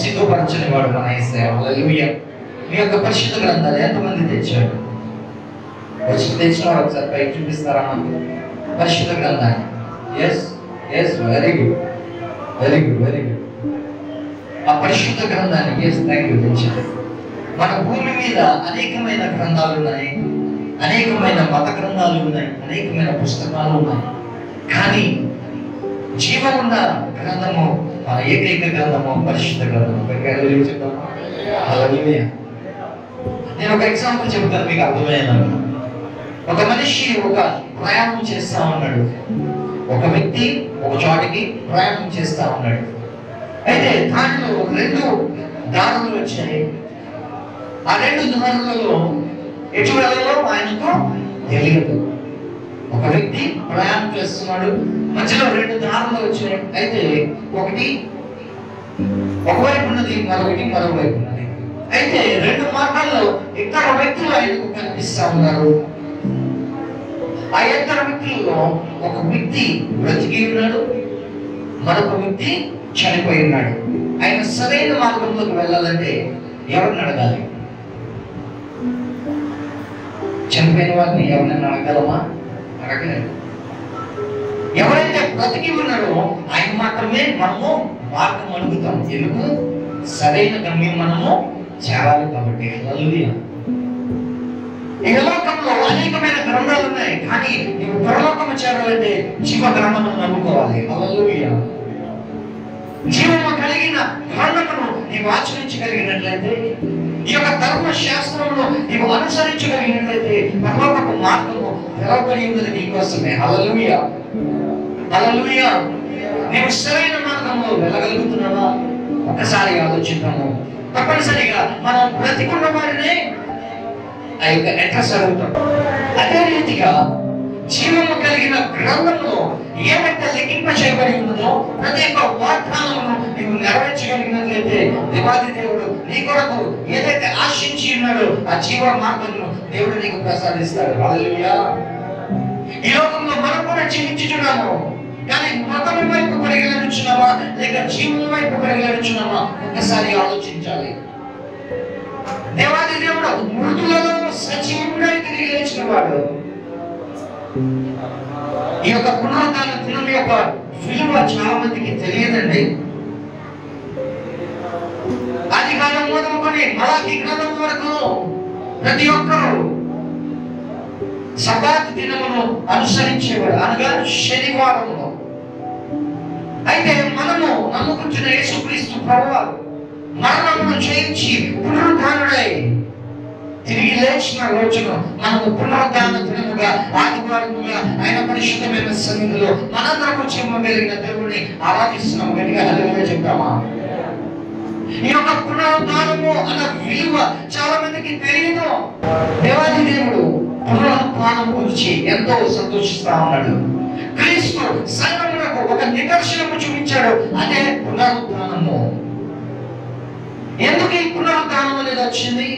సిగ్గుపరచని వాడు మన యేసయ్య. హల్లెలూయా. మీ యొక్క పరిశుద్ధ గ్రంథాలు ఎంతమంది తెచ్చాడు? వచ్చి తెచ్చిన వాడు ఒకసారి పైకి చూపిస్తారా మనకు పరిశుద్ధ గ్రంథాన్ని? Yes yes, very good very good very good. ఆ పరిశుద్ధ గ్రంథాన్ని ఎస్, థ్యాంక్ యూ తెచ్చాడు. మన భూమి మీద అనేకమైన గ్రంథాలు ఉన్నాయి, అనేకమైన మత గ్రంథాలు ఉన్నాయి, అనేకమైన పుస్తకాలు ఉన్నాయి. కానీ జీవం ఉన్న గ్రంథము, మన ఏకైక గ్రంథము పరిశుద్ధ గ్రంథము. చెప్తాము. హల్లెలూయా. నేను ఒక ఎగ్జాంపుల్ చెప్తాను, మీకు అర్థమయ్యేదాన్ని. ఒక మనిషి ఒక ప్రయాణం చేస్తా ఉన్నాడు. ఒక వ్యక్తి ఒక చోటికి ప్రయాణం చేస్తా ఉన్నాడు. అయితే దానిలో 2 దారులు వచ్చాయి. ఆ 2 దారులలో ఎటు వెళ్ళాలో ఆయనకు తెలియదు. ఒక వ్యక్తి ప్రయాణం చేస్తున్నాడు, మధ్యలో 2 దారులు వచ్చాయి. అయితే ఒకటి ఒకవైపు ఉన్నది, మరొకటి మరోవైపు ఉన్నది. అయితే 2 మార్గాల్లో ఇద్దరు వ్యక్తులు ఆయనకు కనిపిస్తా ఉన్నారు. ఆ ఇద్దరు వ్యక్తుల్లో ఒక వ్యక్తి బ్రతికి ఉన్నాడు, మరొక వ్యక్తి చనిపోయి ఉన్నాడు. ఆయన సరైన మార్గంలోకి వెళ్ళాలంటే ఎవరిని అడగాలి? చనిపోయిన వారిని ఎవరినైనా అడగలమా? అడగలేదు. ఎవరైతే బ్రతికి ఉన్నాడో ఆయన మాత్రమే మనము మార్గం అడుగుతాం. ఎందుకు? సరైన గమ్యం మనము చేరాలి కాబట్టి. హల్లెలూయా. ఈ లోకంలో అనేకమైన గ్రంథాలు ఉన్నాయి, కానీ నీవు పరలోకము చేరాలంటే జీవ గ్రంథమును నమ్ముకోవాలి. హల్లెలూయా. జీవము కలిగిన గ్రంథమును నీవు ఆచరించగలిగినట్లయితే, ఈ యొక్క ధర్మశాస్త్రంలో నీవు అనుసరించగలిగినట్లయితే పరలోకపు మార్గము తెరవబడి ఉన్నది నీకోసమే. హల్లెలూయా హల్లెలూయా. నీవు సరైన మార్గంలో వెళ్ళగలుగుతున్నావా? ఒక్కసారి ఆలోచిద్దాము. తప్పనిసరిగా మనం బ్రతికున్న వారినే ఆ యొక్క అడ్రస్ అడుగుతాం. అదే రీతిగా జీవము కలిగిన గ్రంథంలో ఏదైతే లిఖింప చేయబడి ఉన్నదో ప్రతి ఒక్క వాగ్దానమును నీవు నెరవేర్చగలిగినట్లయితే దేవాది దేవుడు నీ కొరకు ఏదైతే ఆశించి ఉన్నాడో ఆ జీవ మార్గమును దేవుడు నీకు ప్రసాదిస్తాడు. హల్లెలూయా. ఈ లోకంలో మనం కూడా జీవించుచున్నాము, కానీ మతము వైపు పరిగెడుచున్నామా లేక జీవం వైపు పరిగెడుచున్నామా? ఒక్కసారి ఆలోచించాలి. దేవాది దేవుడు మృతులలో సజీవుడై తిరిగి లేచిన వాడు. ఈ యొక్క పునరుద్ధాన దినం యొక్క విలువ చాలా మందికి తెలియదండి. ఆది కాలం మొదలుకొని మలాకి గ్రంథం వరకు ప్రతి ఒక్కరూ సబాత్ దినమును అనుసరించేవాడు, అనగా శనివారమును. అయితే మనము నమ్ముకుంటున్న యేసుక్రీస్తు ప్రభువు మరణమును జయించి పునరుద్ధానుడై తిరిగి లేచిన రోజును మనము పునరుద్ధాన దినముగా, ఆదివారముగా ఆయన పరిశుద్ధమైన సన్నిధిలో మనందరము చెమ్మగలిగిన దేవుడిని ఆరాధిస్తున్నాము. గట్టిగా హల్లెలూయా చెప్తామా? ఈ యొక్క పునరుద్ధానము అన్న విలువ చాలా మందికి తెలియదు. దేవాది దేవుడు పునరుద్ధానం గురించి ఎంతో సంతోషిస్తా ఉన్నాడు. క్రీస్తు సంఘమునకు ఒక నిదర్శనము చూపించాడు, అదే పునరుద్ధానము. ఎందుకు ఈ పునరుద్ధానం అనేది వచ్చింది?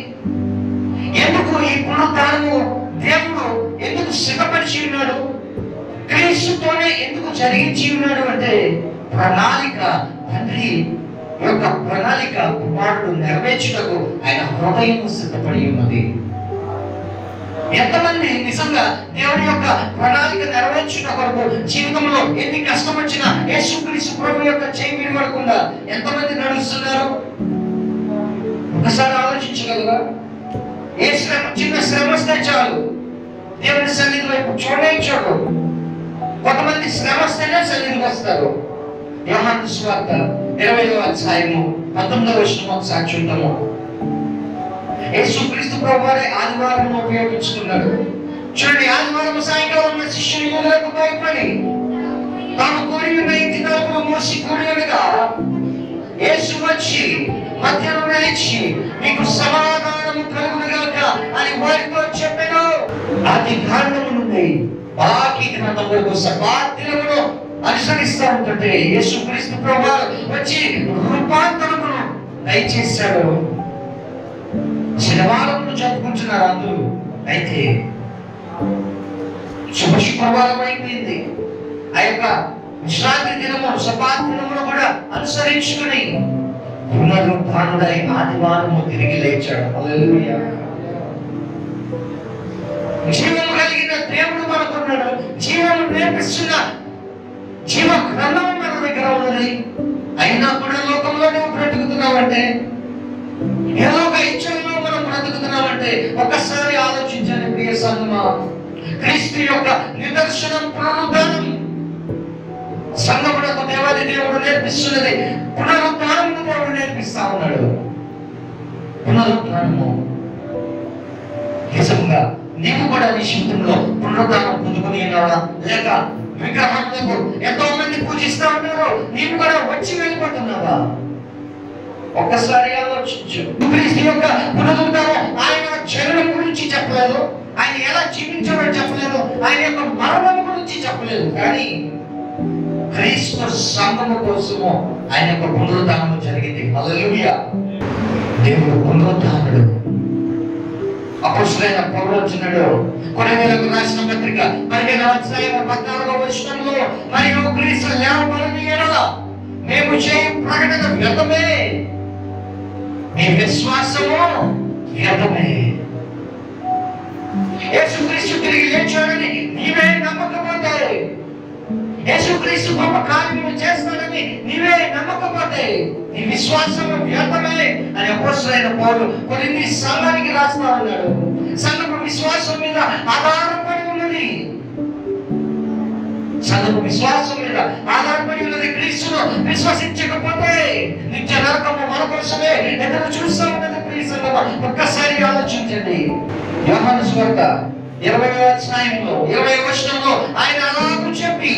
ఎందుకు ఈ పునరుద్ధానము దేవుడు ఎందుకు సిద్ధపరిచి ఉన్నాడు? క్రీస్తుతోనే ఎందుకు జరిగించి ఉన్నాడు అంటే ప్రణాళిక, తండ్రి యొక్క ప్రణాళిక కుమారుడు నెరవేర్చుటకు ఆయన హృదయం సిద్ధపడి ఉన్నది. ఎంతమంది నిజంగా దేవుని యొక్క ప్రణాళిక నెరవేర్చుట కొరకు జీవితంలో ఎన్ని కష్టం వచ్చినా యేసుక్రీస్తు ప్రభు యొక్క చేయి విడవకుండా ఎంతమంది నడుస్తున్నారు? ఒకసారి ఆలోచించగలరా? ఏ శ్రమ, చిన్న శ్రమ వస్తే చాలు దేవుని సన్నిధి వైపు చూడరు. కొంతమంది శ్రమ వస్తేనే సన్నిధికి వస్తారు. యోహాను సువార్త 20వ అధ్యాయము 19వ వచనం ఒకసారి చూద్దాము. యేసుక్రీస్తు ప్రభువారే ఆదివారం ఉపయోగించుకున్నాడు. చూడండి, ఆదివారం సాయంకాలం శిష్యులు యూదులకు భయపడి తాము కోరిన 5 దినాలు మోసి కూడినగా యేసు వచ్చి మధ్యలో నిలిచి మీకు సమాధానము కలుగునుగాక అని వారితో చెప్పెను. ఆది కాండము నుండి బాకీ గ్రంథం వరకు సబాత్ దినమును అనుసరిస్తూ ఉంటుంటే యేసుక్రీస్తు ప్రభువారు వచ్చి రూపాంతరమును దయచేశాడు. శనివారమును జరుపుకుంటున్నారు అందరూ. అయితే శుక్రవారం అయిపోయింది. ఆ యొక్క విశ్రాంతి దినము, సబాత్ దినమును కూడా అనుసరించుకుని పునరుద్ధానుడై ఆదివారము తిరిగి లేచాడు. హల్లెలూయా. జీవము కలిగిన దేవుడు మనకున్నాడు. జీవము నేర్పిస్తున్న జీవ గ్రంథం మన దగ్గర ఉన్నది. అయినా కూడా లోకంలో నువ్వు బ్రతుకుతున్నావంటే, ఏదో ఒక ఇచ్చలో మనం బ్రతుకుతున్నామంటే ఒక్కసారి ఆలోచించండి ప్రియ సంగమా. క్రీస్తు యొక్క నిదర్శనం పునరుద్ధానం. సంగమునకు దేవాది దేవుడు నేర్పిస్తున్నది పునరుద్ధానము. దేవుడు నేర్పిస్తా ఉన్నాడు పునరుద్ధానము. నిజంగా నీవు కూడా నీ జీవితంలో పునరుద్ధానం పొందుకుని ఉన్నావా? లేక విగ్రహాలకు ఎంతో మంది పూజిస్తా ఉన్నారు, నీవు కూడా వచ్చి వెళ్ళిపోతున్నావా? ఒక్కసారి ఆలోచించు. క్రీస్తు యొక్క పునరుద్ధానం ఆయన జననం గురించి చెప్పలేదు, ఆయన ఎలా జీవించాడని చెప్పలేదు, ఆయన యొక్క మరణం గురించి చెప్పలేదు. కానీ క్రీస్తు సంఘము కోసము ఆయన యొక్క పునరుద్ధానం జరిగింది. హల్లెలూయా. దేవుడు పునరుద్ధానుడు. అపొస్తలుడైన పౌలు వచ్చినాడు కొరింథీయులకు రాసిన పత్రిక 15:14 మరియు క్రీస్తు లేవబడిన యెడల మేము చేయ ప్రకటన వ్యర్థమే, మీ విశ్వాసము వ్యర్థమే. యేసుక్రీస్తు తిరిగి లేచాడని నీవే నమ్మకపోతే, యేసుక్రీస్తు గొప్ప కార్యములు చేస్తాడని నీవే నమ్మకపోతే నీ విశ్వాసము వ్యర్థమే అని అపొస్తలుడైన పౌలు కొరింథీ సంఘానికి రాస్తా ఉన్నాడు. సంఘము విశ్వాసం మీద ఆధారపడి ఉన్నది. సంఘము విశ్వాసం మీద ఆధారపడి ఉన్నది. క్రీస్తును విశ్వసించకపోతే నిత్య నరకము మన కోసమే ఎదురు చూస్తూ ఉన్నది. ప్రియ సంఘమా, ఒక్కసారి ఆలోచించండి. యోహాను సువార్త 20వ అధ్యాయంలో 20వ వచనంలో ఆయన అలాగూ చెప్పి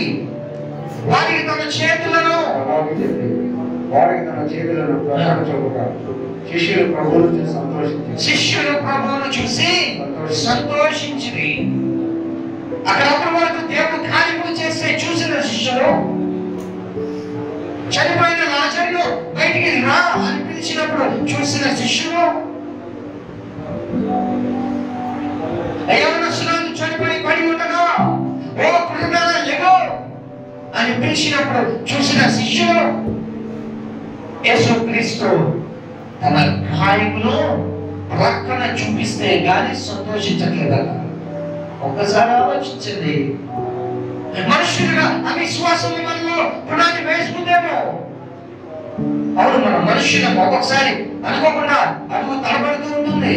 వారికి తన చేతులను ప్రకటించుట శిష్యులు ప్రభువును చూసి సంతోషించిరి. అక్కడ అప్పటి వరకు దేవుడు కార్యములు చేస్తే చూసిన శిష్యులు, చనిపోయిన లాజరును బయటికి రా అని పిలిచినప్పుడు చూసిన శిష్యులు, యవనస్తులను చనిపోయి పడి ఉండగా ఓ పురుషులారా లెగో అని పిలిచినప్పుడు చూసిన శిష్యులు, యేసుక్రీస్తు తన గాయమును ప్రక్కన చూపిస్తే గాని సంతోషించట్లేదట. ఒక్కసారి ఆలోచించండి. మనుషులుగా అవిశ్వాసం మనలో పునాది వేసుకుందేమో. అవును, మన మనుషులం ఒక్కొక్కసారి అనుకోకుండా అడుగు తడబడుతూ ఉంటుంది.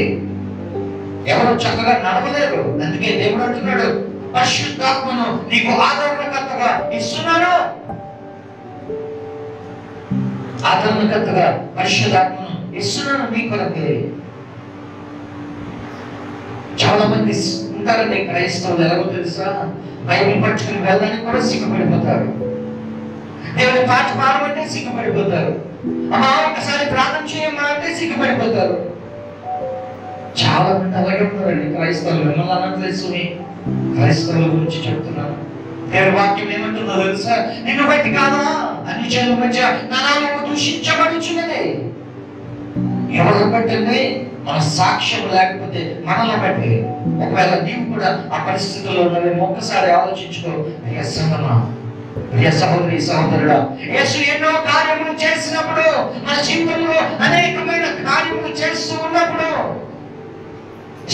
ఎవరు చక్కగా నడవలేరు. అందుకే దేవుడు అంటున్నాడు, పరిశుద్ధాత్మను నీకు ఆదరణకర్తగా ఇస్తున్నాను. ఆదరణకర్తగా పరిశుద్ధాత్మను ఇస్తున్నాను నీ కొరకే. చాలా మంది ఉంటారండి క్రైస్తవులు, ఎలాగో తెలుసా, బైబిల్ పట్టుకుని వెళ్ళడానికి కూడా సిగ్గుపడిపోతారు. దేవుని పాట పాడమంటే సిగ్గుపడిపోతారు. అమ్మా ఒకసారి ప్రార్థన చేయమ్మా అంటే సిగ్గుపడిపోతారు. చాలా మంది అలాగే ఉన్నారండి క్రైస్తవులు. మిమ్మల్ని అనట్లేదు, క్రైస్తవుల గురించి చెప్తున్నాను. దేవుని వాక్యం ఏమంటుందో తెలుసా? నిన్ను బట్టి కాదా అన్ని జనుల మధ్య నా నామము దూషించబడుచున్నది. ఎవరు పట్టింది? మన సాక్ష్యం లేకపోతే మనల్ని బట్టి. ఒకవేళ నీవు కూడా ఆ పరిస్థితుల్లో ఉన్నవేమో ఒక్కసారి ఆలోచించుకో. ప్రియ సంగమా, ప్రియ సహోదరి సహోదరుడా, యేసు ఎన్నో కార్యములు చేసినప్పుడు, మన జీవితంలో అనేకమైన కార్యములు చేస్తూ ఉన్నప్పుడు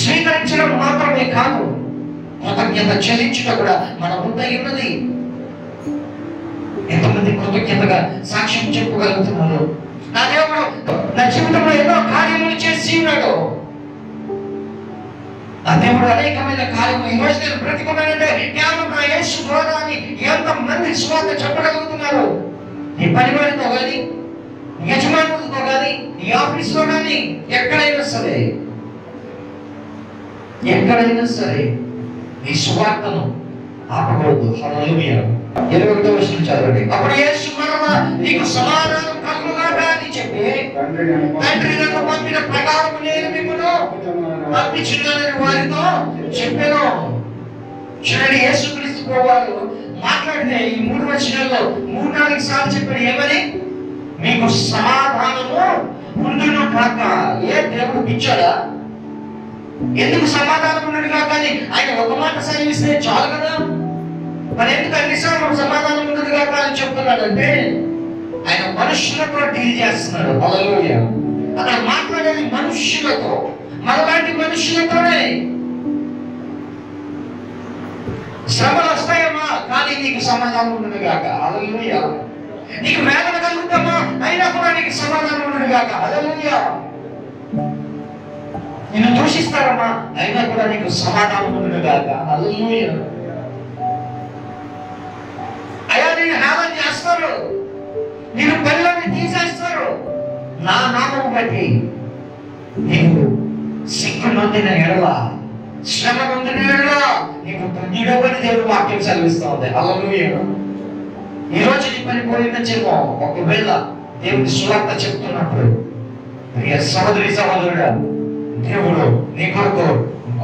స్వీకరించడం మాత్రమే కాదు, కృతజ్ఞత చెల్లించడం కూడా మన ముందై ఉన్నది. ఎంతమంది కృతజ్ఞతగా సాక్ష్యం చెప్పగలుగుతున్నారు? నా దేవుడు నా జీవితంలో ఎన్నో కార్యములు చేసి ఉన్నాడు. ఆ దేవుడు అనేకమైన కార్యములు. ఈ రోజు నేను బ్రతికున్నానంటే కేవలం నా యేసు ద్వారా అని ఎంతమంది సువార్త చెప్పగలుగుతున్నారు? నీ పరివారితో కానీ, యజమానులతో కానీ, నీ ఆఫీస్లో కానీ, ఎక్కడైనా సరే నీ సువార్తను ఆపకూడదు. హల్లెలూయా. 21వ వచనం చదవండి. అప్పుడు యేసు మరలా నీకు సమాధానం కలుగుగాక అని చెప్పి, తండ్రి నన్ను పంపిన ప్రకారం నేను మిమ్మల్ని పంపించున్నానని వారితో చెప్పాను. చూడండి, యేసుక్రీస్తు ప్రభువారు మాట్లాడితే ఈ 3 వచనాల్లో 3-4 సార్లు చెప్పాడు. ఏమని? మీకు సమాధానము ఉండును కాక. ఏ దేవుడు పిచ్చాడా? ఎందుకు సమాధానం ఉన్నాడు కాక అని ఆయన ఒక మాట సెలవిస్తే చాలు కదా. మరి ఎందుకు అన్నిసార్లు సమాధానం ఉన్నది కాక అని చెప్తున్నాడంటే, ఆయన మనుషులతో డీల్ చేస్తున్నాడు. హల్లెలూయా. అక్కడ మాట్లాడేది మనుష్యులతో, మనలాంటి మనుషులతోనే. శ్రమలు వస్తాయమ్మా, కానీ నీకు సమాధానం ఉండదు కాక. హల్లెలూయా. నీకు వేదన కలుగుతామా, అయినా కూడా నీకు సమాధానం ఉండదు కాక. హల్లెలూయా. నిన్ను దూషిస్తారమ్మా, అయినా కూడా నీకు సమాధానం ఉండదు కాక. హల్లెలూయా. అయ్యా నేను హేళన చేస్తారు, నేను పనిలోని తీసేస్తారు, నా నామం బట్టి నీవు సిగ్గు నొందిన ఎడల, శ్రమ నొందిన ఎడల నీకు పుణ్యుడవని దేవుడు వాక్యం సెలవిస్తా ఉంది. హల్లెలూయా. ఈ రోజు నీ పని పోయిందేమో, ఒకవేళ దేవుడి సువార్త చెప్తున్నప్పుడు ప్రియ సహోదరి సహోదరుడా, దేవుడు నీ కొరకు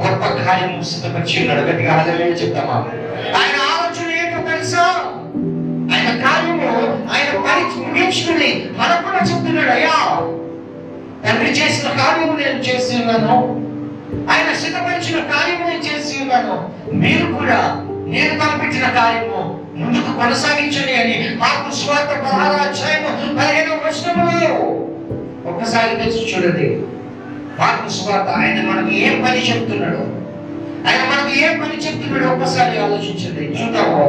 గొప్ప కార్యము సిద్ధపరిచి ఉన్నాడు. గట్టిగా హల్లెలూయా చెప్తామా? ఆయన ఆలోచన ఏంటో తెలుసా? ఆయన కార్యము, ఆయన పని ముగించుకుని మనకు కూడా చెప్తున్నాడు, అయ్యా తండ్రి చేసిన కార్యము నేను చేసి ఉన్నాను, ఆయన సిద్ధపరిచిన కార్యము నేను చేసి ఉన్నాను, మీరు కూడా నేను తలపెట్టిన కార్యము ముందుకు కొనసాగించండి అని మార్కు సువార్త 16వ అధ్యాయము 15వ వచనములో ఒక్కసారి తెచ్చి చూడండి. మార్కు సువార్త ఆయన మనకు ఏం పని చెప్తున్నాడు, ఆయన మనకు ఏం పని చెప్తున్నాడు ఒక్కసారి ఆలోచించండి. చూద్దాము.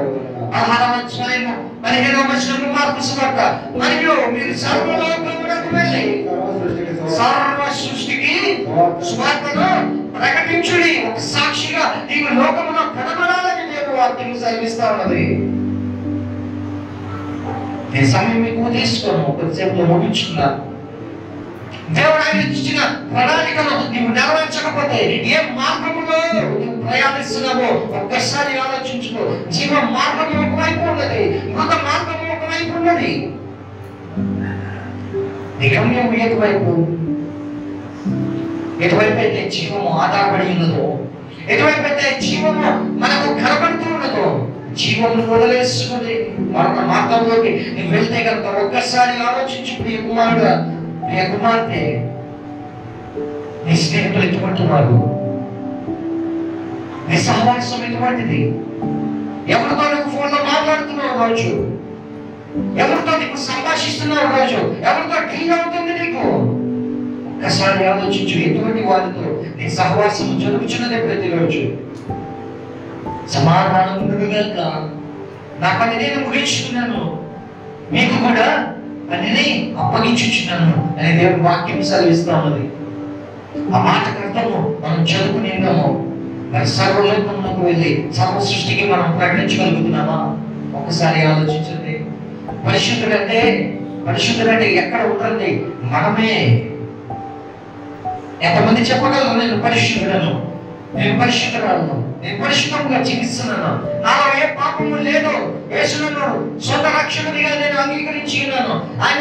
16వ అధ్యాయము 15వ వచనము మార్కు సువార్త. మరియు మీరు సర్వలోకమునకు వెళ్ళి సర్వ సృష్టికి సువార్తను ప్రకటించుడి. ఒక సాక్షిగా నీవు లోకములో కనబడాలని నేను వాక్యం సెలవిస్తా ఉన్నది. నేను సమయం మీకు తీసుకోను, కొద్దిసేపు ముగించుకున్నాను. దేవుడు ఆయన ఇచ్చిన ప్రణాళికను నీవు నెరవేర్చకపోతే ఏ మార్గములో నువ్వు ప్రయాణిస్తున్నావో ఒక్కసారి ఆలోచించుకో. జీవ మార్గము ఒకవైపు ఉన్నది, మృత మార్గము ఒకవైపు ఉన్నది. నీ గమ్యం ఎటువైపు? ఎటువైపు అయితే జీవము ఆధారపడి ఉన్నదో, ఎటువైపు అయితే జీవము మనకు కనబడుతూ ఉన్నదో, జీవమును వదిలేసుకుని మరొక మార్గంలోకి నువ్వు వెళ్తే కనుక ఒక్కసారి ఆలోచించు. ప్రియ కుమారుడు, ప్రియ కుమార్తె, నీ స్నేహితులు ఎటువంటి వారు? నీ సహవాసం ఎటువంటిది? ఎవరితో నువ్వు ఫోన్లో మాట్లాడుతున్నావు రోజు? ఎవరితో నీకు సంభాషిస్తున్నావు రోజు? ఎవరితో డీల్ అవుతుంది నీకు? ఒక్కసారి ఆలోచించు. ఎటువంటి వారితో నీ సహవాసం జరుగుతున్నదే ప్రతిరోజు. సమాధానం ఉండదుగాక. నా పని నేను ముగించుకున్నాను, మీకు కూడా పనిని అప్పగించుచున్నాను అని దేవుడు వాక్యం సెలవిస్తా ఉన్నది. ఆ మాటకు అర్థము మనం చదువుకుని ఉన్నాము. మరి సర్వలోకమునకు వెళ్ళి సర్వ సృష్టికి మనం ప్రకటించగలుగుతున్నామా? ఒకసారి ఆలోచించండి. పరిశుద్ధుడంటే ఎక్కడ ఉంటుంది? మనమే. ఎంతమంది చెప్పగలరు నేను పరిశుద్ధుడను, నేను పరిశుద్ధురాలను, నేను పరిశుద్ధంగా జీవిస్తున్నాను, నాలో ఏ పాపము లేదు, యేసును సొంత రక్షకుడిగా నేను అంగీకరించి ఉన్నాను, ఆయన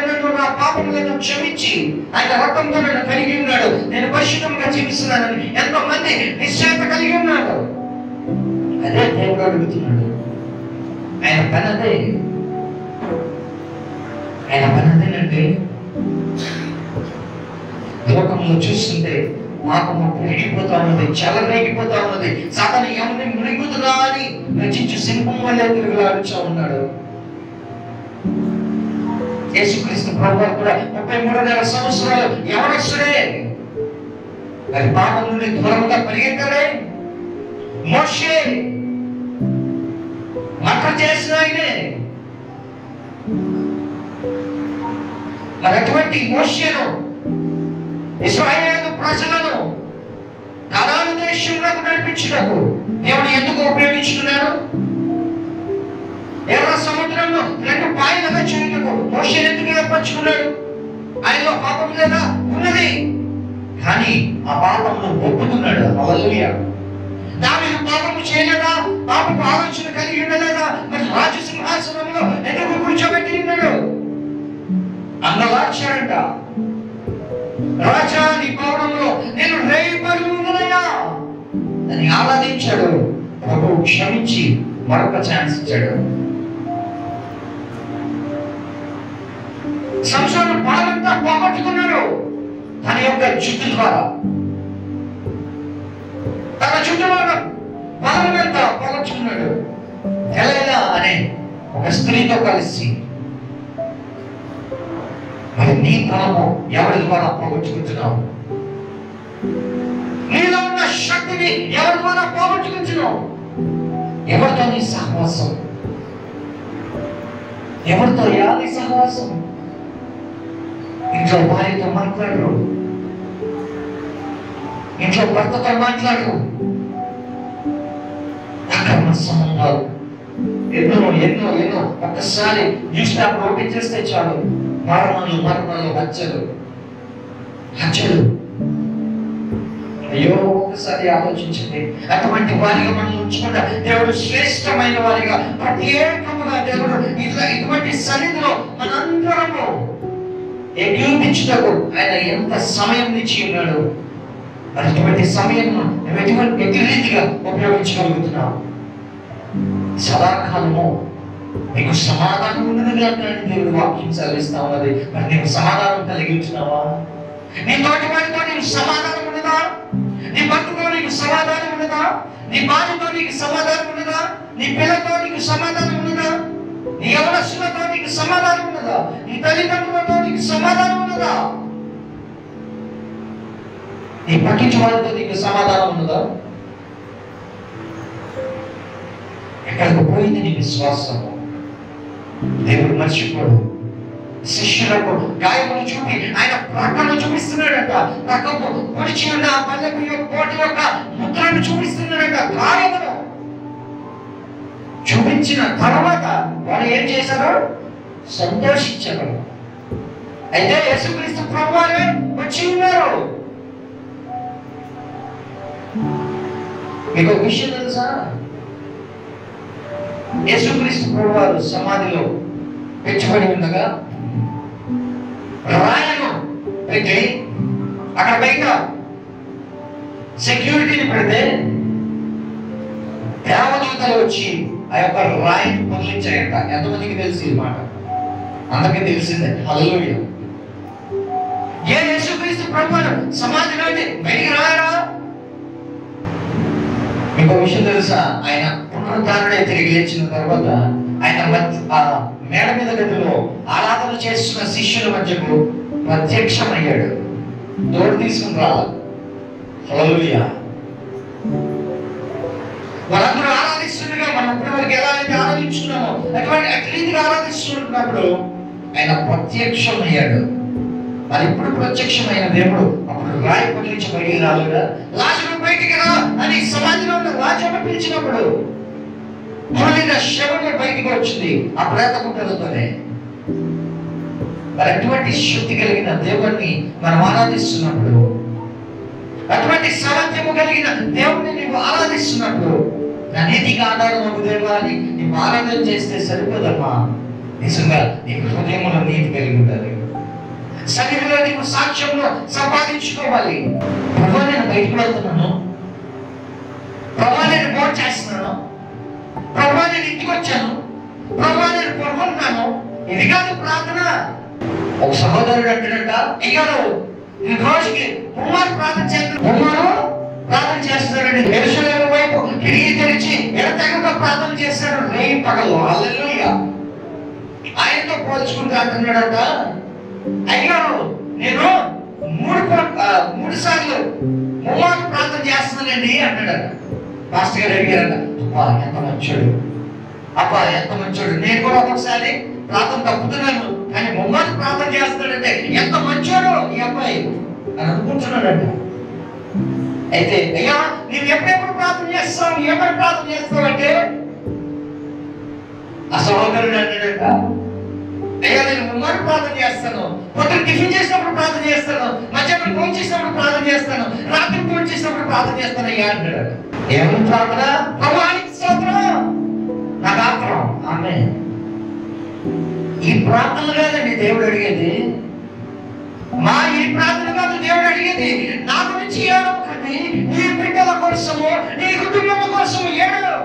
నన్ను నా పాపములను క్షమించి ఆయన రక్తంతో నన్ను కలిగి ఉన్నాడు, నేను పరిశుద్ధంగా జీవిస్తున్నానని ఎంతమంది నిశ్చయత కలిగి ఉన్నాడు? అదే దేవుడు అడుగుతున్నాడు. ఆయన పని అదే. ఆయన పని అదేనండి. లోకంలో చూస్తుంటే పాపము పెరిగిపోతా ఉన్నది, చెలరేగిపోతా ఉన్నది. సాతాను ఎవరిని మునిగుతుందా అని రచించు సింహం వల్లే తిరుగులాడుచూ ఉన్నాడు. యేసుక్రీస్తు ప్రభువు కూడా 33.5 సంవత్సరాలు యవనస్తుడే. మరి పాపం నుండి దూరంగా పరిగెత్తాడే. మోషే మటర్ చేసిన ఆయనే. మరి అటువంటి మోషేను ఇశ్రాయేలు ప్రజలను కనాను దేశంలోకి నడిపించుటకు దేవుడు ఎందుకు ఉపయోగించుకున్నాడు? ఎర్ర సముద్రంలో 2 పాయలుగా చేయుటకు మోషే ఎందుకు ఏర్పరచుకున్నాడు? ఆయనలో పాపం లేదా? ఉన్నది. కానీ ఆ పాపంలో ఒప్పుకున్నాడు. హల్లెలూయా. దావీదు పాపము చేయలేదా? పాపపు ఆలోచన కలిగి ఉండలేదా? మరి రాజు సింహాసనంలో ఎందుకు కూర్చోబెట్టి ఉన్నాడు? అందలాచాడంట. రాజా నీ భవనంలో నేను రేపరుందనయ్యా అని ఆరాధించాడు. ప్రభువు క్షమించి మరొక ఛాన్స్ ఇచ్చాడు. సంసారం బాలంతా పోగొట్టుకున్నాడు తన యొక్క జుట్టు ద్వారా. తన జుట్టులో బలమంతా పోగొట్టుకున్నాడు. తెలైనా అనే ఒక స్త్రీతో కలిసి మరి నీ బలము ఎవరి ద్వారా పోగొట్టుకుంటున్నావు? నీలో ఉన్న శక్తిని ఎవరి ద్వారా పోగొట్టుకుంటున్నావు? ఎవరితో నీ సహవాసం? ఎవరితో యాది సహవాసం? ఇంట్లో భార్యతో మాట్లాడరు, ఇంట్లో భర్తతో మాట్లాడరు, అక్రమ సంబంధాలు ఎన్నో ఎన్నో ఎన్నో. ఒక్కసారి న్యూస్ పేపర్ ఓపెన్ చేస్తే చాలు, మరణాలు మరణాలు, హత్యలు హత్యలు. అయ్యో, ఒక్కసారి ఆలోచించండి. అటువంటి వారిగా మనం ఉంచుకుంటా దేవుడు శ్రేష్టమైన వారిగా ప్రత్యేకముగా దేవుడు ఇటువంటి సన్నిధిలో మనందరము ఎగిరించుటకు ఆయన ఎంత సమయం ఇచ్చి ఉన్నాడు. మరి అటువంటి సమయం ఎటువంటి రీతిగా ఉపయోగించగలుగుతున్నాం? సదాకాలము నీకు సమాధానం ఉన్నదిగా దేవుడు వాక్యం సెలవిస్తా ఉన్నది. మరి నీకు సమాధానం కలిగి ఉంటున్నావా? నీ తోటి వారితో నీకు సమాధానం ఉన్నదా? నీ భర్తతో నీకు సమాధానం ఉన్నదా? నీ భార్యతో నీకు సమాధానం ఉన్నదా? నీ పిల్లలతో నీకు సమాధానం ఉన్నదా? నీ యవనస్తులతో నీకు సమాధానం ఉన్నదా? నీ తల్లిదండ్రులతో నీకు సమాధానం ఉన్నదా? నీ పట్టించే వాళ్ళతో నీకు సమాధానం ఉన్నదా? ఎక్కడికి పోయింది నీ విశ్వాసము? దేవుడు మర్చిపోడు. శిష్యులకు గాయములు చూపి ఆయన ప్రకటన చూపిస్తున్నాడట. ప్రకపు పొడిచి ఉన్న పల్లెపు కోటి యొక్క ముద్రను చూపిస్తున్నాడట. గాయములు చూపించిన తర్వాత వారు ఏం చేశారు? సంతోషించారు. అయితే యేసుక్రీస్తు ప్రభువారే వచ్చి ఉన్నారు. మీకు ఒక విషయం తెలుసా? యేసుక్రీస్తు ప్రభువారు సమాధిలో పెంచబడి ఉండగా రాయను పెట్టి అక్కడ బయట సెక్యూరిటీని పెడితే దేవదూతలు వచ్చి ఆ యొక్క రాయిని పొదిలించాయంట. ఎంతమందికి తెలిసి ఈ మాట? అందరికీ తెలిసిందే. హల్లెలూయా. ఏ యేసుక్రీస్తు ప్రభువారు సమాధిలో బయటికి రాయరా? మీకు విషయం తెలుసా? ఆయన పునరుద్ధారుడే తిరిగి లేచిన తర్వాత ఆయన మేడ మీద గదిలో ఆరాధన చేస్తున్న శిష్యుల మధ్యకు ప్రత్యక్షమయ్యాడు. తోడు తీసుకుని రావాలి. హల్లెలూయా. వాళ్ళందరూ ఆరాధిస్తుండగా మనం ఇప్పటివరకు ఎలా అయితే ఆరాధించుకున్నామో అటువంటి రీతిగా ఆరాధిస్తున్నప్పుడు ఆయన ప్రత్యక్షమయ్యాడు. మరి ఇప్పుడు ప్రత్యక్షమైన దేవుడు అప్పుడు రాయి పొడిచి బయటికి రాలేదా? లాజరు బయటికి రా అని సమాధిలో ఉన్న లాజరును పిలిచినప్పుడు శవము బయటికి వచ్చింది ఆ ప్రేత గుడ్డలతోనే. మరి అటువంటి శక్తి కలిగిన దేవుణ్ణి మనం ఆరాధిస్తున్నప్పుడు, అటువంటి సామర్థ్యము కలిగిన దేవుణ్ణి నీవు ఆరాధిస్తున్నప్పుడు, నీతిగా ఆధారం దేవాన్ని నీవు ఆరాధన చేస్తే సరిపోదమ్మా. నిజంగా నీకు హృదయంలో నీతి కలిగి ఉండాలి. సన్నిధిలో నీకు సాక్ష్యంలో సంపాదించుకోవాలి. ప్రభు నేను బయటకు వెళ్తున్నాను, ప్రభు నేను భోజనం చేస్తున్నాను, ప్రభు నేను ఇంటికి వచ్చాను, ప్రభు నేను పొరుగున్నాను. ఇది కాదు ప్రార్థన. ఒక సహోదరుడు అంటాడంట, అయ్యారు ఈ రోజుకి కుమారు ప్రార్థన చేస్తున్నాడు, కుమారు ప్రార్థన చేస్తున్నాడండి. యెరూషలేము వైపు తిరిగి తెరిచి ఎడతెగక ప్రార్థన చేస్తాడు రేయి పగలు. హల్లెలూయా. ఆయనతో పోల్చుకుంటూ అంటున్నాడంట, అయ్యారు నేను మూడు సార్లు కుమారు ప్రార్థన చేస్తున్నానండి అంటాడు. మాస్టర్ గారు అడిగారంట, అబ్బా ఎంత మంచోడు, అబ్బా ఎంత మంచోడు, నేను కూడా ఒకసారి ప్రార్థన తప్పుతున్నాను కానీ ముమ్మారు ప్రార్థన చేస్తాడంటే ఎంత మంచోడు ఈ అబ్బాయి అని అనుకుంటున్నాడంట. అయితే అయ్యా నువ్వు ఎప్పుడెప్పుడు ప్రార్థన చేస్తావు, ఎప్పుడు ప్రార్థన చేస్తావు అంటే ఆ సహోదరుడు అంటాడంట, అయ్యా నేను ముమ్మారు ప్రార్థన చేస్తాను, పొద్దున టిఫిన్ చేసినప్పుడు ప్రార్థన చేస్తాను, మధ్యాహ్నం ఫోన్ చేసినప్పుడు ప్రార్థన చేస్తాను, రాత్రి ఫోన్ చేసినప్పుడు ప్రార్థన చేస్తాను అయ్యా అంటాడు. ఏమని ప్రార్థన? ప్రభువానికి స్తోత్రం, నాకు ఆత్రం. ఆమేన్. ఈ ప్రార్థన కాదండి దేవుడు అడిగేది. ఈ ప్రార్థన కాదు దేవుడు అడిగేది. నా గురించి ఏడవకండి, నీ బిడ్డల కోసము, నీ కుటుంబం కోసము ఏడు.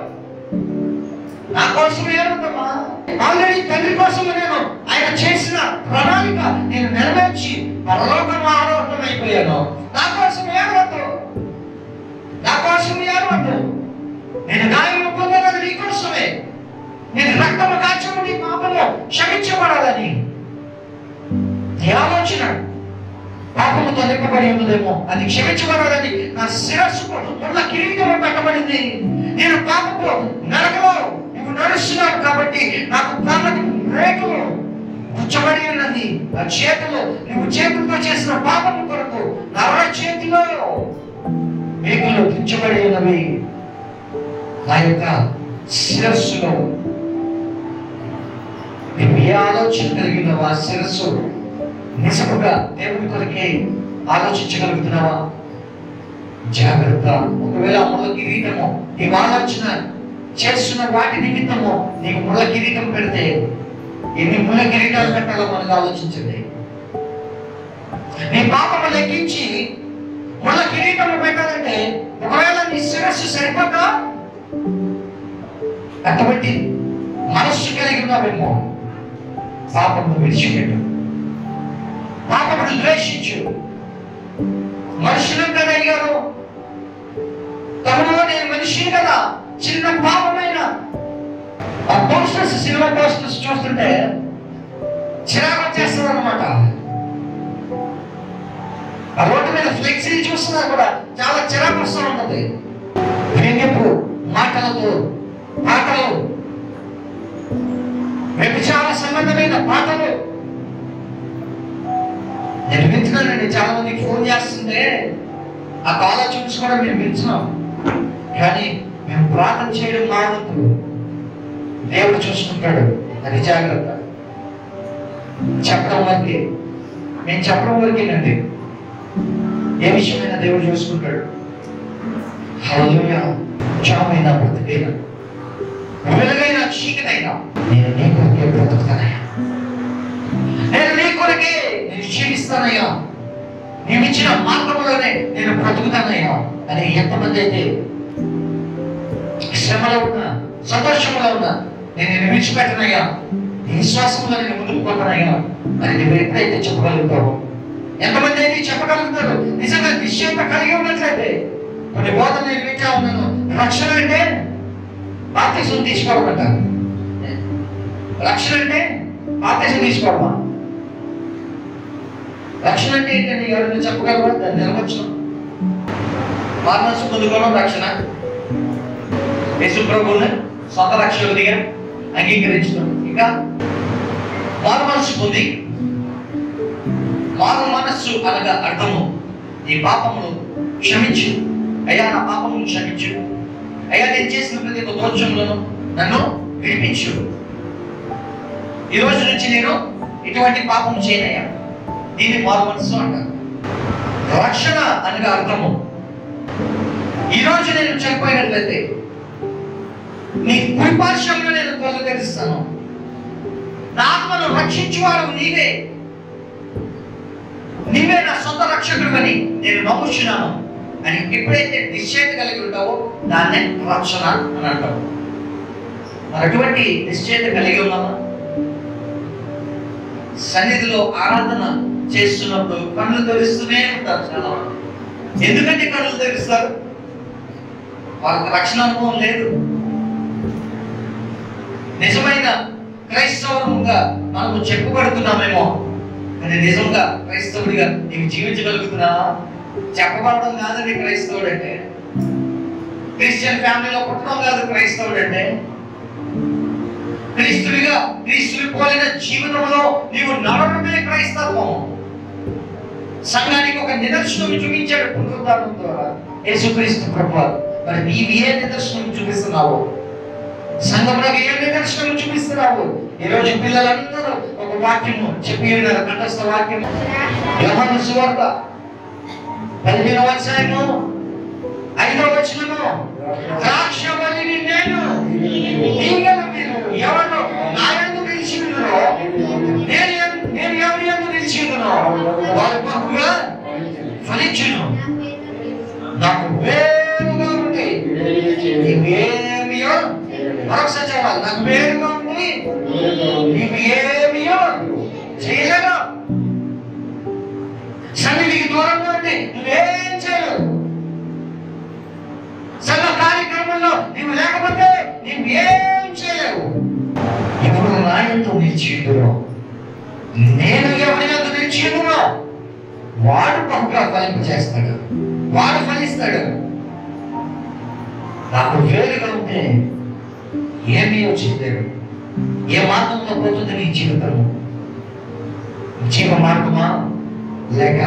నా కోసం ఏడుతామా? ఆల్రెడీ తండ్రి కోసము నేను ఆయన చేసిన ప్రణాళిక నేను నెరవేర్చి పరలోకం ఆరోహణం అయిపోయాను. నా కోసం ఏడవద్దు, నా కోసం ఏడవద్దు. నేను గాయము పొందలేదు నీ కోసమే, నేను రక్తము కాచము నీ పాపము క్షమించబడాలని. ఆలోచన పాపముతో నింపబడి ఉన్నదేమో, అది క్షమించబడాలని నా శిరస్సుకు ఉన్న కిరీటం పెట్టబడింది. నేను పాపపు నరకలో నువ్వు నడుస్తున్నావు కాబట్టి నాకు కాళ్ళకి రేకులు గుచ్చబడి ఉన్నది. ఆ చేతులు నువ్వు చేతులతో చేసిన పాపము కొరకు నా చేతిలో రేకులు గుచ్చబడి ఉన్నవి. నా యొక్క శిరస్సులో నువ్వు ఏ ఆలోచన కలిగినావా? శిరస్సు నిజముగా దేవుని కొరకే ఆలోచించగలుగుతున్నావా? జాగ్రత్త. ఒకవేళ ముళ్ళ కిరీటము నీవు ఆలోచన చేస్తున్న వాటి నిమిత్తము నీకు ముళ్ళ కిరీటం పెడితే ఎన్ని ముళ్ళ కిరీటాలు పెట్టాలో మనకు ఆలోచించండి. నీ పాపము లెక్కించి ముళ్ళ కిరీటము పెట్టాలంటే ఒకవేళ నీ శిరస్సు సరిపోక అటువంటి మనస్సు కలిగి ఉన్నావేమో, పాపము విడిచిపెట్టు, పాపమును ద్వేషించు. మనుషులు కదా అయ్యారు, తమలో నేను మనిషిని కదా, చిన్న పాపమైన ఆ పోస్టర్స్, సినిమా పోస్టర్స్ చూస్తుంటే చిరాకు వచ్చేస్తుంది అనమాట. ఆ రోడ్డు మీద ఫ్లెక్సీ చూస్తున్నా కూడా చాలా చిరాకు వస్తూ ఉంటుంది. వ్యంగ్యపు మాటలతో పాటలు, వ్యభిచార సంబంధమైన పాటలు. నేను వింటున్నానండి, చాలా మందికి ఫోన్ చేస్తుంటే ఆ కాల్ చూసి కూడా మేము వింటున్నాం. కానీ మేము ప్రార్థన చేయడం మా వంతు, దేవుడు చూసుకుంటాడు. అది జాగ్రత్త. చెప్పడం వరకే, మేము చెప్పడం వరకేనండి. ఏ విషయమైనా దేవుడు చూసుకుంటాడు. హల్లెలూయా. చావైనా బ్రతికైనా వెలుగైనా చీకటైనా నేను నీ కొరకే బ్రతుకుతానయ్యా, నేను నీ కొరకే నేను జీవిస్తానయ్యా, నీవు ఇచ్చిన మార్గంలోనే నేను బ్రతుకుతానయ్యా అని ఎంతమంది అయితే శ్రమలో ఉన్నా, సంతోషంలో ఉన్నా నేను విడిచిపెట్టనయ్యా, నీ విశ్వాసంలో నేను ముందుకు పోతానయ్యా అని నువ్వు ఎప్పుడైతే చెప్పగలుగుతావో, ఎంతమంది అయితే చెప్పగలుగుతారు నిజంగా నిశ్చయత కలిగి ఉన్నట్లయితే. కొన్ని బోధన నేను వింటా ఉన్నాను, రక్షణ అంటే బాప్తిసం తీసుకోవడం అంటారు. రక్షణ అంటే బాప్తిసం తీసుకోవడమా? రక్షణ అంటే ఏంటంటే ఎవరైనా చెప్పగలవా? దాన్ని నిలవచ్చు. మానసు పొందుకోవడం రక్షణ. యేసు ప్రభువుని సొంత రక్షకుడిగా అంగీకరించడం. ఇంకా మారు మనస్సు పొంది, మారు మనస్సు అనగా అర్థము నీ పాపములు క్షమించు అయ్యా, నా పాపములు క్షమించు అయ్యా, నేను చేసిన ప్రతి ఒక్క దోషంలోనూ నన్ను విడిపించు, ఈ రోజు నుంచి నేను ఇటువంటి పాపం చేయనయ్యా. దీన్ని మారు మనస్సు అంటారు. రక్షణ అనగా అర్థము, ఈ రోజు నేను చనిపోయినట్లయితే నీ కుడిపార్శ్వంలో నేను తొలగరిస్తాను, నా ఆత్మను రక్షించువాడు నీవే, నీవే నా సొంత రక్షకుడు అని నేను నమ్ముచున్నాను అని ఎప్పుడైతే నిశ్చయత కలిగి ఉంటావో దాన్నే రక్షణ అని అంటావు. మరి అటువంటి నిశ్చయత కలిగి ఉన్నామా? సన్నిధిలో ఆరాధన చేస్తున్నప్పుడు కళ్ళు తెరుస్తూనే ఉంటారు చాలా మంది. ఎందుకంటే కళ్ళు తెరుస్తారు? వాళ్ళకి రక్షణ అనుభవం లేదు. నిజమైన క్రైస్తవులుగా మనము చెప్పబడుతున్నామేమో, కానీ నిజంగా క్రైస్తవుడిగా నీవు జీవించగలుగుతున్నావా? చెప్పబడడం కాదండి క్రైస్తవుడు అంటే. క్రిస్టియన్ ఫ్యామిలీలో పుట్టడం కాదు క్రైస్తవుడు అంటే. క్రీస్తుడిగా, క్రీస్తుని పోలిన జీవితంలో నీవు నడవడమే క్రైస్తవం. సంఘానికి ఒక నిదర్శనం చూపించాడు పునరుద్ధానం ద్వారా యేసుక్రీస్తు ప్రభువు. మరి నీవు ఏ నిదర్శనం చూపిస్తున్నావు? సంఘంలో ఏ నిదర్శనం చూపిస్తున్నావు? ఈ రోజు పిల్లలందరూ ఒక వాక్యము చెప్పి ఉన్నారు, కంఠస్థ వాక్యము. యోహాను సువార్త 15వ అధ్యాయము 5వ వచనము, ద్రాక్షవల్లిని నేను, తీగలు మీరు. ఎవరు నా యందు నిలిచి ఉన్నారో, నేను ఎవరి యందు నిలిచి ఉన్నానో వారు బహుగా ఫలించును. నాకు వేరుగా ఉండి నీవేమియో, మరొకసారి చెప్పాలి, నాకు వేరుగా ఉండి నీవేమియో చేయలేను. సన్నిధికి దూరంగా ఉండి నువ్వేం చేయలేవు. సంఘ కార్యక్రమంలో నీవు లేకపోతే నువ్వేం చేయలేవు. ఇప్పుడు నా యందు నిలిచి ఉండును, నేను ఎవరి యందు నిలిచి ఉండునో వాడు బహుగా ఫలింపజేస్తాడు, వాడు ఫలిస్తాడు. నాకు వేరుగా ఉంటే ఏమీ చేయలేడు. ఏ మార్గంలో పోతుంది నీ జీవితము? జీవ మార్గమా లేక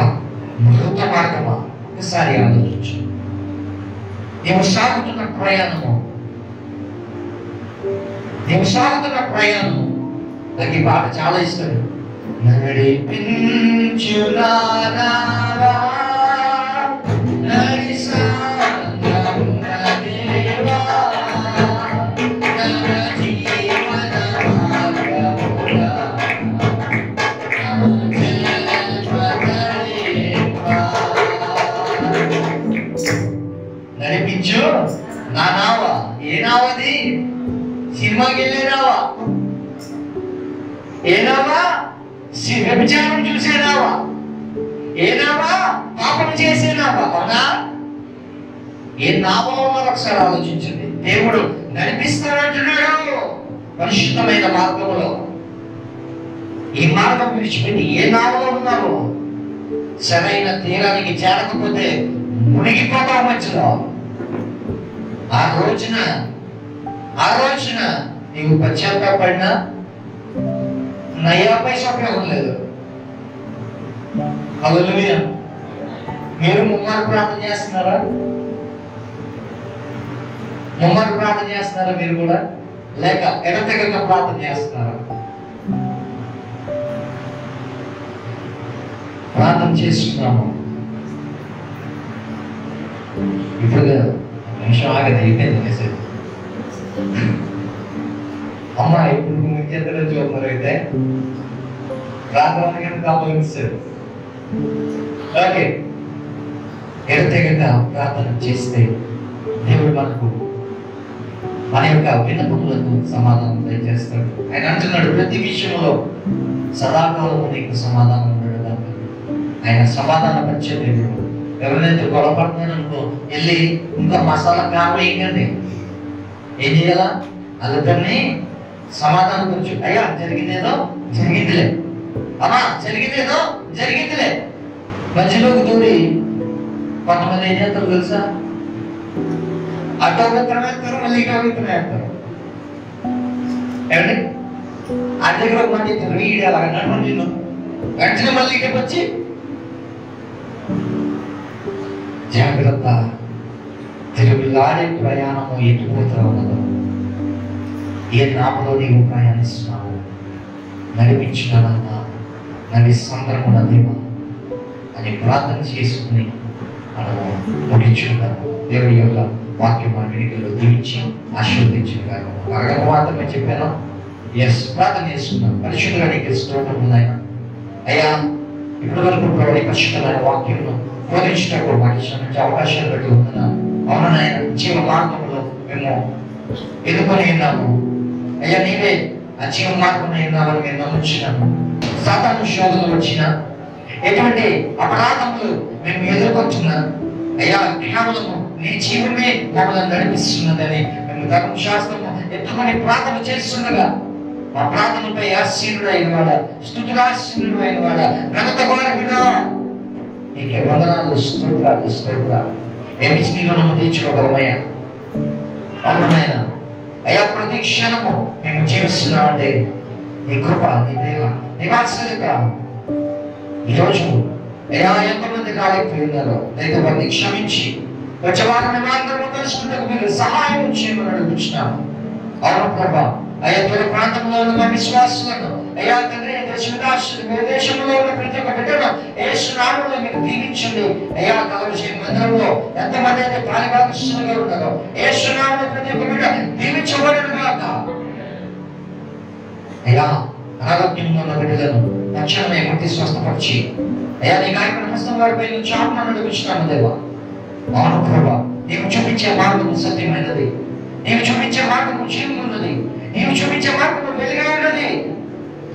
మృత మార్గమా? ఒకసారి ఆలోచించు. నీవు సాగుతున్న ప్రయాణము నాకు ఈ పాట చాలా ఇష్టం. నడిపించునారా నడిపించు నా నావ. ఏ నావది? సినిమాకి వెళ్ళే నావా? ఏ నావా? వ్యభిచారం చూసే నావా? ఏ నావా? పాపం చేసే నావా? అవునా? ఏ నావలో ఉన్నారో ఒకసారి ఆలోచించండి. దేవుడు నడిపిస్తానంటున్నాడు పరిశుద్ధమైన మార్గంలో. ఈ మార్గం విడిచిపెట్టి ఏ నావలో ఉన్నారు? సరైన తీరానికి చేరకపోతే మునిగిపోతాం మధ్యలో. ఆ రోజున నీవు పశ్చాత్తాపడినా నయా పైసా ఉపయోగం లేదు. హల్లెలూయా. మీరు ముమ్మారు ప్రార్థన చేస్తున్నారా? మీరు కూడా? లేక ఎడతెగక ప్రార్థన చేస్తున్నారా? ప్రార్థన చేస్తున్నాము. ఇప్పుడు నిమిషం ఆగదు, అయిపోయింది మెసేజ్. అమ్మా ఇప్పుడు ముఖ్యంగా చూస్తున్నారు అయితే ప్రార్థన కాపాడిస్తారు. ఓకే, ఎడతెగక ప్రార్థన చేస్తే దేవుడు మనకు మన యొక్క విన్నపములకు సమాధానం దయచేస్తాడు. ఆయన అంటున్నాడు, ప్రతి విషయంలో సదాకాలము నీకు సమాధానం ఉండడు. ఆయన సమాధాన పరిచే దేవుడు. ఎవరైతే గొడవపడుతున్నాడు అనుకో, వెళ్ళి ఇంకా మసాలా కారం వేయకండి. ఏం చేయాలా? వాళ్ళిద్దరిని సమాధానం గురించి, అయ్యా జరిగిందేదో జరిగిందిలే, అమ్మా జరిగిందేదో జరిగిందిలే. మధ్యలోకి దూరి కొంతమంది ఏం చేస్తారు తెలుసా? అటో విత్తనం వేస్తారు, మళ్ళీ ఇటో విత్తనం వేస్తారు. ఏమండి? ఆ దగ్గర ఒక మంది రీడ్ అలాగ నడవండి, వెంటనే మళ్ళీ ఇక్కడికి వచ్చి జాగ్రత్త. తిరుగులాడే ప్రయాణము ఎటుపోతా ఉన్నదో, ఏ నామలో నీవు ప్రయాణిస్తున్నావు? నడిపించున్నానన్నా నడి సందర్భం దేవా అని ప్రార్థన చేసుకుని మనము ముగించుకున్నాము. దేవుడి యొక్క వాక్యం మన వెనుకల్లో దీవించి ఆశీర్వదించుగాను. అరగక మాత్రమే చెప్పాను. ప్రార్థన చేసుకున్నాం. పరిశుద్ధంగా నీకు స్తోత్రం ఉన్నాయన. అయ్యా, ఇప్పటి వరకు ప్రభు పరిశుద్ధమైన వాక్యంలో బోధించినప్పుడు మాకు ఇష్టం అవకాశాలు బట్టి ఉంటున్నాను. అవునైనా జీవ మార్గంలో మేము ఎదుర్కొని ఉన్నాము. అయ్యా, నీవే ఆ జీవ మార్గంలో ఉన్నామని మేము నమ్ముచున్నాము. సాతాను శోధనలు వచ్చిన ఎటువంటి అపరాధములు మేము ఎదుర్కొంటున్నా అయ్యా, కేవలము నీ జీవమే మమ్మల్ని నడిపిస్తున్నదని మేము ధర్మశాస్త్రము ఎత్తుకొని ప్రార్థన చేస్తుండగా, ఆ ప్రార్థనపై ఆశీనుడు అయిన వాడ, స్తుతులాశీనుడు అయిన వాడ, ఘనత గోరకుడా నీకే వందనాలు, స్తోత్రాలు. ఏమి నీలో తీర్చుకోగలమయ్యా. అవునైనా అయ్యా, ప్రతి క్షణము మేము జీవిస్తున్నామంటే నీ కృప, నీ దేవ, నీ వాత్సల్యత. ఈరోజు అయ్యా ఎంతమంది కాలేకపోయినారో అయితే వారిని క్షమించి వచ్చే వారిని మాత్రమే తెలుసుకుంటే మీరు సహాయం చేయమని అడుగుతున్నాము. అవును ప్రభా, అయ్యా తొలి ప్రాంతంలో ఉన్న మా విశ్వాసులను అయ్యా తండ్రి, దేశంలో ఉన్న ప్రతి ఒక్క బిడ్డను యేసు నామములో మీరు దీవించండి. అయ్యా కలవజే మందిరంలో ఎంతమంది అయితే పాలిభాగస్తులుగా ఉన్నారో యేసు నామములో ప్రతి ఒక్క బిడ్డ దీవించబడును గాక. అయ్యా అనారోగ్యంలో ఉన్న బిడ్డలను తక్షణమే ముట్టి స్వస్థపరిచి అయ్యా నీ గాయపడిన హస్తం వారిపై నుంచి ఆత్మను అడుగుతున్నాము దేవా. అవును ప్రభా, నీవు చూపించే మార్గము సత్యమైనది, నీవు చూపించే మార్గము జీవం ఉన్నది, నీవు చూపించే మార్గము వెలుగా ఉన్నది.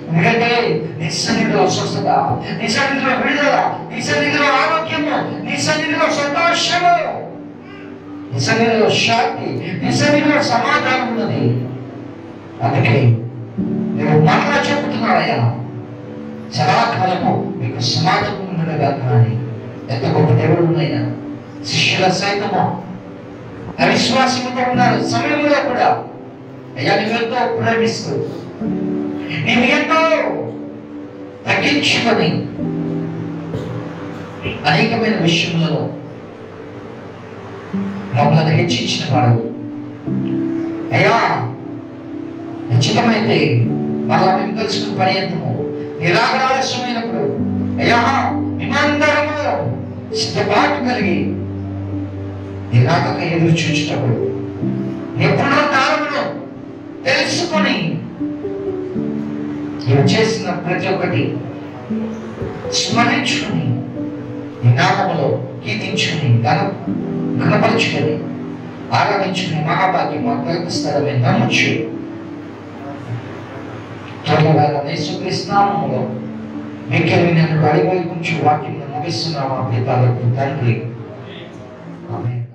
ఎందుకంటే నీ సన్నిధిలో స్వస్థత, నీ సన్నిధిలో విడుదల, నీ సన్నిధిలో ఆరోగ్యము, నీ సన్నిధిలో సంతోషము, నీ సన్నిధిలో శాంతి, నీ సన్నిధిలో సమాధానం ఉన్నది. అందుకే నువ్వు మరలా చెబుతున్నాడయ్యా, సదాకాలము మీకు సమాధానం ఉండగా కానీ ఎంత గొప్ప దేవుడు ఉన్నాయినా శిష్యుల సైతము అవిశ్వాసంతో ఉన్నారు సమయంలో కూడా అయ్యా నువ్వెంతో ప్రేమిస్తూ నీవు ఎంతో తగ్గించుకొని అనేకమైన విషయంలో మమ్మల్ని హెచ్చించిన వాడు అయ్యా నిశ్చితమైతే మళ్ళా మేము తెలుసుకుని పర్యంతము నిరాగరాలస్యమైనప్పుడు అయ్యా మేమందరము సిద్ధపాటు కలిగి నిరాగక ఎదురు చూచినప్పుడు ఎప్పుడో కాలమును తెలుసుకొని నువ్వు చేసిన ప్రతి ఒక్కటి స్మరించుకుని నీ నామములో కీర్తించుకుని ఘనపరుచుకొని ఆరాధించుకుని మహాభాగ్యం మాకు కల్పిస్తారని నమ్మచ్చు. త్వరగా యేసుక్రీస్తునామములో మిక్కిలి నేను అడిగి వాక్యం ముగిస్తున్నాము. ఆ పితాలకు తండ్రి ఆమేన్.